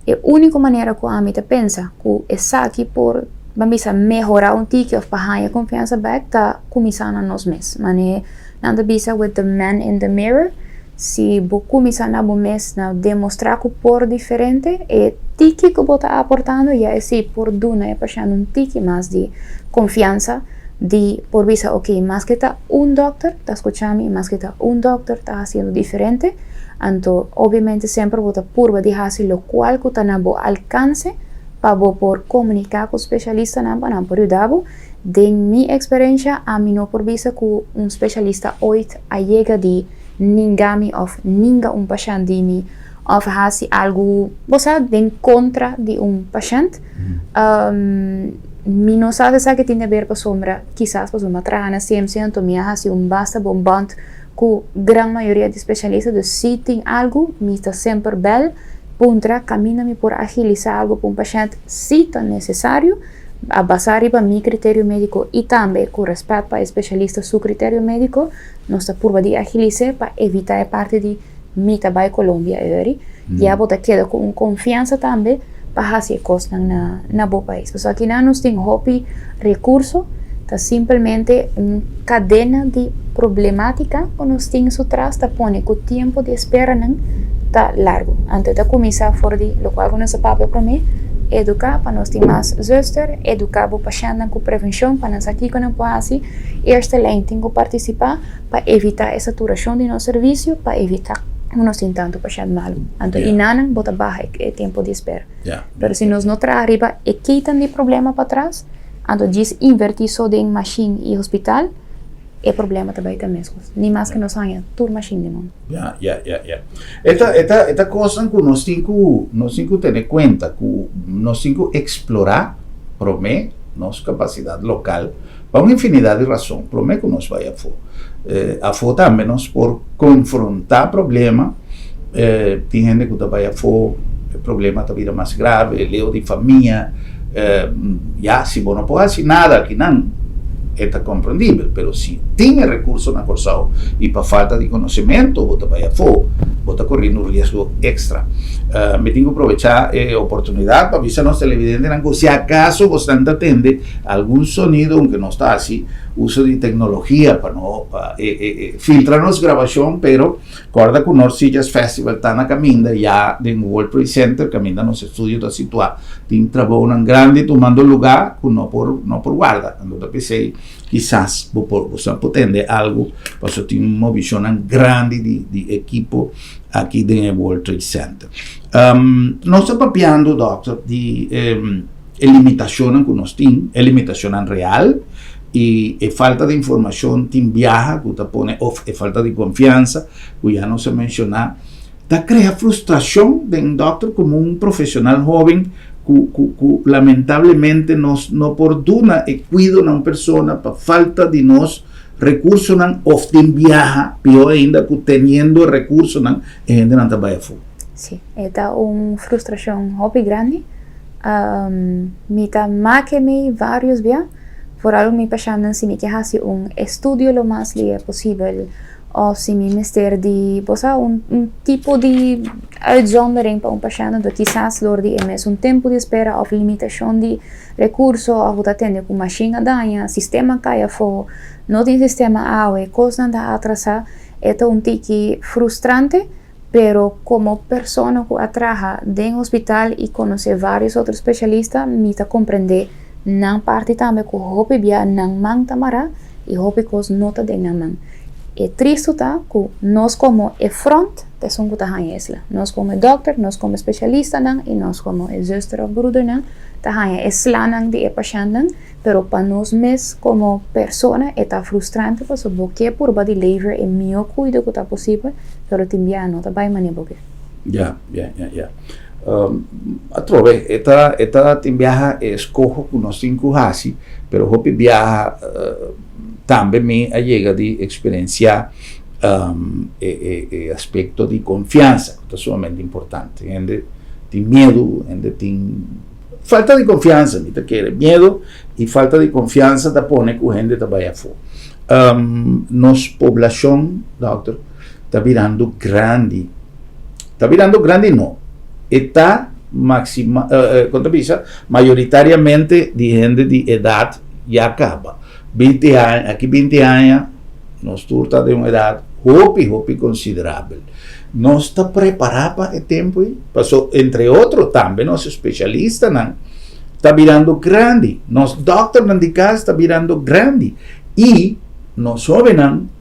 É a única maneira que a mim pensa que essa aqui por vamos melhorar um tique ou para ganhar confiança back tá começando a nós mesmos. Mas não está bisa with the man in the mirror. Se você começar na bom mês na demonstrar que por diferente é tique que você está aportando e assim por duna é passando um tique mais de confiança. De por visa, ok, más que está un doctor, está escuchando, más que está un doctor, está haciendo diferente. Entonces, obviamente, siempre voy a purba de hacer lo cual que está en alcance para por comunicar con especialistas para ayudar. De mi experiencia, a mí no por visa que un especialista hoy llega de ningami o ninga un paciente de mí o hace algo, de en contra de un paciente. Mi no sabe que tiene ver por sombra, quizás por una trana 100% me hace un basta bombant que gran mayoría de especialistas de si tienen algo, me está siempre bel, puntra, camina por agilizar algo para un paciente si tan necesario, a basar para mi criterio médico y también con respeto para el especialista su criterio médico, nos está purba de agilizar para evitar parte de mi trabajo Colombia, ya bota queda con confianza también, para hacer cosas na bom país. Pues aquí no nos tiene hobby recurso, está simplemente una cadena de problemática que nos tiene su tras, está pone que el tiempo de espera está largo. Antes de comenzar por lo cual no es papel para mí, educar para nos ter mais zuster, educar para paciente com prevenção, para nós aqui quando pode eerste lijn tem que participar para evitar a saturação de nosso serviço, para evitar não tem tanto paciente malo. Então, inana bota baixo o tempo de espera. Mas se nós não traz arriba e quitam de problema para trás, então diz invertir só em machine e hospital, é problema também mesmo. Nem mais que nós ganha tudo machine de mão. Esta coisa que nós temos que ter em conta, que nós temos que explorar, prometer nossa capacidade local, para uma infinidade de razões. Prometer que nós vai a fo também nós por confrontar problema, tem gente que vai a fo problema da vida mais grave, leo de família, se você não pode fazer nada que não é compreendível, mas se tem recurso na coisa e para falta de conhecimento, você vai a fo, você está correndo risco extra. Me tenho que aproveitar a oportunidade para avisar aos televidentes que se acaso você não atende algum sonido que não está assim, uso de tecnologia para não filtrar nossa gravação, pero recorda que o North Sea Jazz Festival está na caminda já no World Trade Center, caminda nos estúdios da situar, tem trabalho grande tomando lugar que não por guarda, então pensei quizás você pode entender algo, porque tem uma visão grande de equipo aqui no World Trade Center. Nós estamos papiando, doctor, de limitação que nós temos, limitação real, e falta de informação tem viaja, que está pone falta de confiança, que já não se mencionar, está crea frustração de um doctor como um profissional jovem que lamentavelmente não perdona e cuida uma pessoa para falta de nós recursos não often viaja, pior ainda que teniendo recursos não a gente não trabalha full. Sí, está una frustración hobby grande. Me está más que me varios días. Por algo me pasan si me hace un estudio lo más libre posible. O si me mister de un tipo de uitzondering para un paciente, quizás door die MS un tiempo de espera of limitación de recursos, of dat atende com machine daña, sistema caia fo, no tem sistema AOE, cosas anda atrasar, é um tique frustrante, pero como persona que trabaja en hospital y conoce varios otros especialistas, me comprende nan parte también que hopi bia nan man tamara y hopi cos nota de nan man. E triste tá que nós como e front de son que tá isla. Nós como doctor, nós como especialista nan e nós como e zuster of broeder nan tá e slanan de e patient nan, pero para nós mes como persona é tá frustrante porque boque por body lever e mio cuido que tá possível, pero timbia não tá bem mane boque. Ya. Atrove, esta viaja escojo que nós cinco hasi, pero hopi viaja também me llega de experienciar aspecto de confiança, que é sumamente importante. Gente tem medo, gente tem falta de confiança, me quer medo e falta de confiança da pone que a gente trabalha fora. Nossa população, doctor, está virando grande. Está virando grande não. Está maioritariamente de gente de idade já acaba. 20 anos, aqui 20 anos, nós estamos de uma idade hopi considerável. Nós estamos preparados para o tempo, passou, entre outros também, nosso especialista está virando grande, nosso doctor de casa está virando grande, e nós jovens,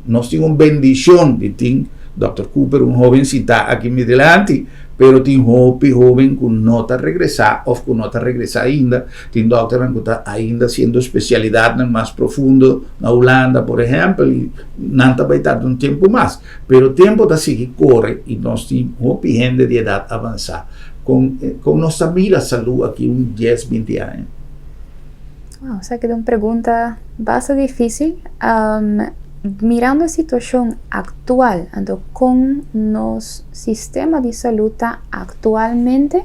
nós temos uma bendição de ter Dr. Cooper, um jovem está aqui me delante, pero tem jovem que não está regressar, ou que não está regressar ainda, tem doctor que está ainda sendo especialidade mais profundo na Holanda, por exemplo, e não está vai estar um tempo mais, pero o tempo está seguir corre e nós temos gente de idade avançada, com nossa mira saúde aqui 10, 20 anos. Wow, essa aqui é uma pergunta bastante difícil. Mirando a situação atual, então, com nosso sistema de saúde atualmente,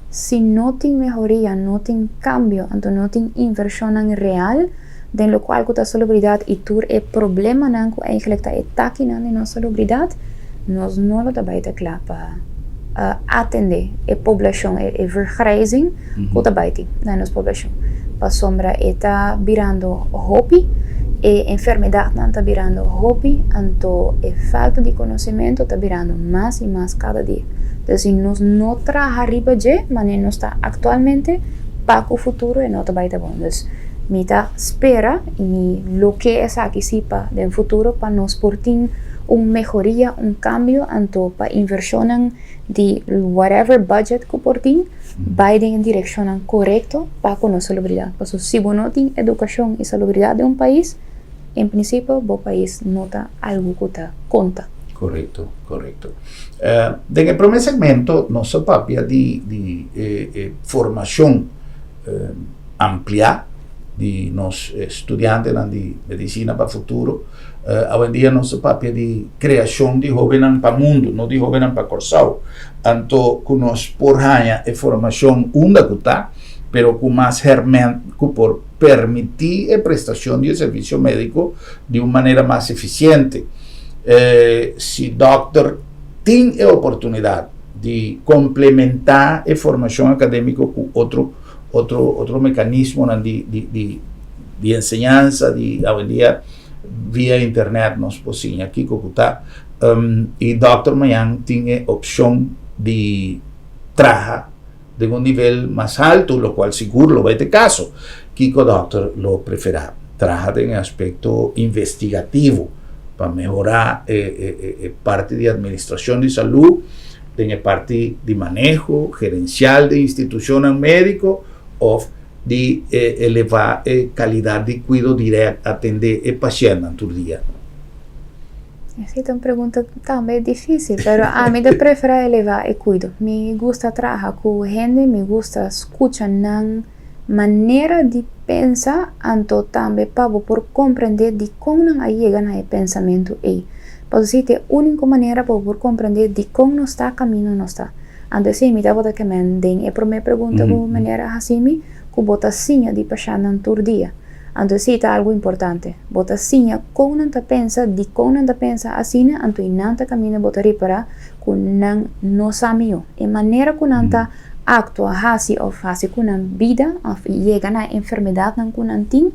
se não tem melhoria, não tem cambio, então não tem inversão real, den lo qual a salubridade e tur é problema não que eigenlijk está ataque na nossa salubridade, nós não lo daarbij te klaar atender a população e vergrijzing que daarbij te na nossa população. Para sombra está virando hobby. E enfermedade não está virando hobby, então a falta de conhecimento está virando mais e mais cada dia. Então, nós não trabalhamos já, mas nós está atualmente para o futuro e não está bem bom. Então, me espera e lo que é aqui sim para o futuro para nós portar uma melhoria, cambio, então para inversão de whatever budget que portar, vai em direção correta para a nossa salubridade. Porque se não tem educação e salubridade de país, em princípio, o país não está algo que conta. Correto. Nel primo segmento, nossa papia de formação amplia de nós estudantes de medicina para o futuro. Hoje em dia, nossa papia de criação de jovens para o mundo, não de jovens para Corsau. Então, que nós porranha a formação unda que está, pero com mais ferramenta por permitir a prestação de serviço médico de uma maneira mais eficiente. Se o doctor tem a oportunidade de complementar a formação acadêmica com outro mecanismo de ensinança, hoje em dia, via internet, nós podemos aqui está, e o doctor amanhã tem a opção de trabalhar de um nível mais alto, lo qual seguro lo vai ter caso, que o doctor lo preferirá. Trabalha em aspecto investigativo para melhorar parte de administração de saúde, tem a parte de manejo gerencial de instituição médico ou de elevar a qualidade de cuidado direto, atender o paciente todo dia. Essa é uma pergunta também difícil, mas a mim eu prefiro elevar o cuidado. Me gusta trabalhar com gente, me gusta escutar na maneira de pensar, então também para por compreender de como não chega no pensamento aí. Porque se é a única maneira para por compreender de como não está caminho não está. Então se me dá para que me den a primeira pergunta de maneira assim, que bota sim de passar todo dia. Então se é algo importante, bota sim como não está pensa, de como não está pensa assim, então não está caminho bota reparar que não sabe eu. A maneira que não está actua hasi ou fase com a vida, ou chega na enfermidade que não tem,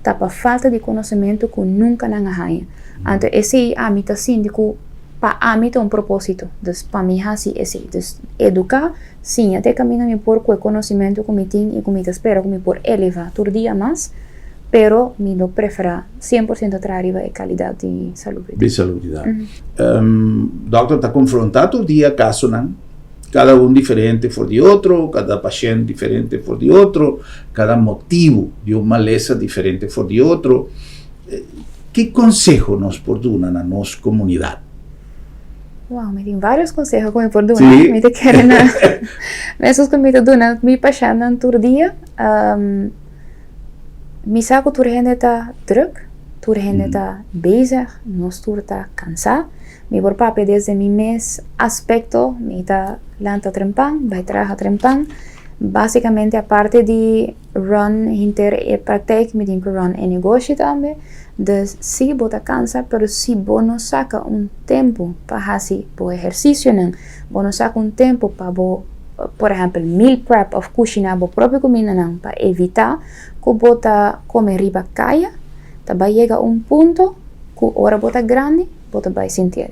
tá para falta de conhecimento que nunca não há. Então esse é a mita assim de que para a mí tem propósito. Entonces, para mí así es. Entonces, educar, sim, até camina me por com conhecimento que me tenho e que me espera, que me por elevar todo dia mais, pero me lo prefera 100% atrás arriba de calidad de salud. De salubridad. Doctor, está confrontado todo dia caso, não? Cada um diferente for de outro, cada paciente diferente for de outro, cada motivo de uma maleza diferente for de outro. Que consejo nos porduna na nossa comunidade? Uau, me tem vários consejos que me por donar. Sí. Me te quero na... Mesos que me te donar, me paixão todo dia. Me saco toda gente tá druk, toda gente tá bezig, nós toda tá cansado. Me por papi desde mi mes aspecto, me tá lanta trempang, vai traga trempang. Basicamente, a parte de run inter e praktijk, me tem que run e negócio também. Dus si bota cansa, pero si bono saca tempo para hacer bo ejercicio, bono saca tempo para bo, por ejemplo, meal prep of cocinar bo própria comida para evitar que bota come riba caia, tá llega ponto que hora bota grande, bota vai sentir.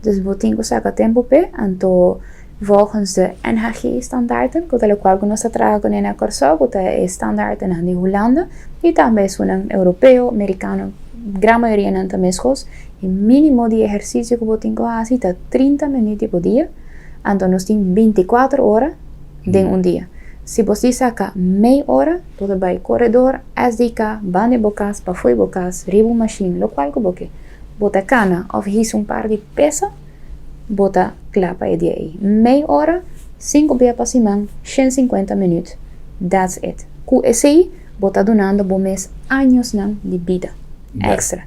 Dus botingo saca tempo pe, anto volgens de NHG-standaarden, de qual nós trabalhamos na Corso, que é standaard na Holanda, e também são europeu, americano, grande maioria não também escos, e mínimo de exercício que você tem que fazer é 30 minutos por dia, então nós temos 24 horas em dia. Se você saca meia hora, você vai corredor, SDK, bande bocas, para foi bocas, ribo machine, o qual que você bota cana, ou his par de peça, bota clapa e dia aí. Meia hora, 5 dias para semana, 150 minutos. That's it. Com esse aí, bota donando por mês anos de vida extra.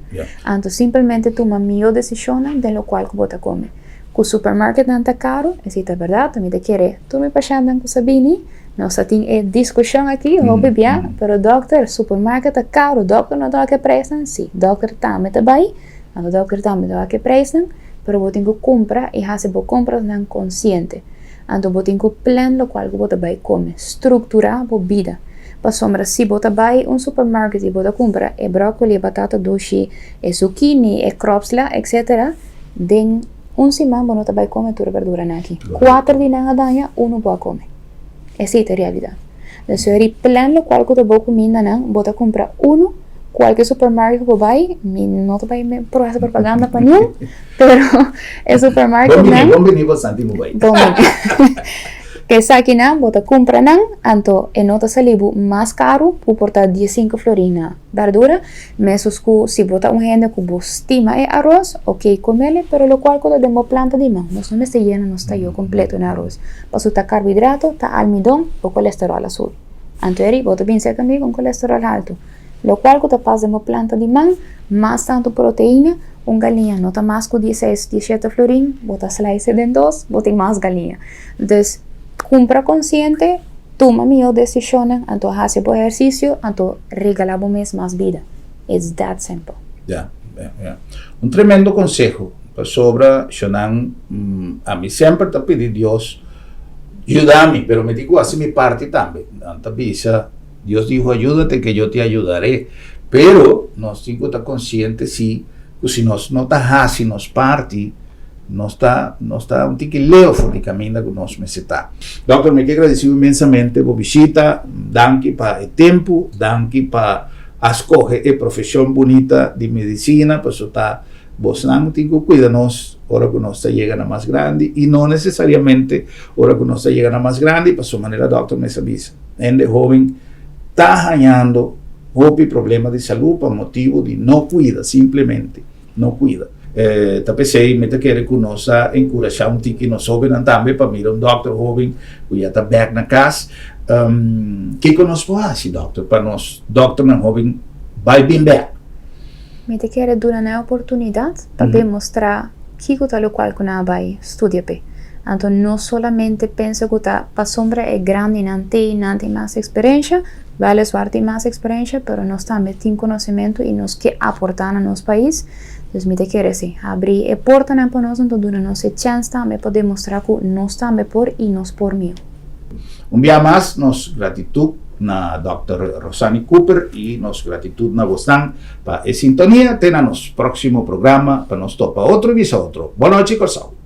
Então, simplesmente toma a melhor decisão de lo qual que bota come. Com o supermercado não está caro, isso é verdade, também te quer. Tu me passando com Sabine, nós temos discussão aqui, pero doctor, supermercado está caro, doctor não dá que preço, sim. Doctor também está bem, o doctor também dá que preço, pero você tem que comprar e fazer compras não consciente. Então você tem que plano o qual você vai comer, estruturar a vida. Para sombra, se você vai supermercado e você compra brócolis, batata doce, zucchini, cropsla, etc., den semana você vai comer toda verdura aqui. 4 dias na danha, pode comer. Essa é a realidade. Então, se você plano o qual você vai comer, você compra qualquer supermercado que vai, não vai por essa propaganda para nenhum, pero é supermercado não. Bom venir bastante muito bem. Que saque não, bota compra não, então é nota salivo mais caro por portar 15 florina verdura, mesos que se bota gente que estima é arroz, ok, comele, pero lo qual quando demo planta de mão, nós não está llena, não está eu completo no arroz, passo tá carboidrato, tá almidão ou colesterol azul. Então aí bota bem certo comigo com colesterol alto. Lo qual que passa uma planta de mão, mais tanto proteína, galinha nota mais que 16, 17 florin, bota slice de 2, bota mais galinha. Então, compra consciente, toma melhor decisão, então faz o exercício, então regalamos mais vida. It's that simple. Tremendo consejo sobre, a mim sempre te pedi Deus, ajuda-me, pero me digo assim minha parte também. Então, Dios dijo, ayúdate que yo te ayudaré. Pero nós temos que estar conscientes se nós não está se nos parte, não está tique leo fora de caminho que nós necessitamos. Doutor, me quero agradecer imensamente por visita, danke para o tempo, danke para escolher a profissão bonita de medicina, para isso tá, vos não tem que cuidar-nos, hora que nós chega a mais grande, e não necessariamente hora que nós chega a mais grande, para sua maneira, doutor, me avisa. Ende jovem, está ganhando problema de saúde por motivo de não cuida, simplesmente não cuida. Pensei, me quero que nós encorajar que nós jovens também para mirar doctor jovem que já está back na casa. Que nós podemos fazer, doctor, para nós, doctor não jovem, vai bem back? Me quero dar a oportunidade para demonstrar que o tal qual que nós vai estudar. Então, não somente penso que a sombra é grande e não tem mais experiência, vale suar tem mais experiência, mas nós também temos conhecimento e nós que aportar no nosso país. Então, me quero assim, abrir a porta para nós, então, dar nossa chance também para demonstrar que nós também por e nós por mim. Dia mais, nossa gratidão, na Dr. Rosani Cooper e nos gratitud na vostang pa e sintonia. Tena nos próximo programa para nos topa outro episódio. Boa noite, Corsal.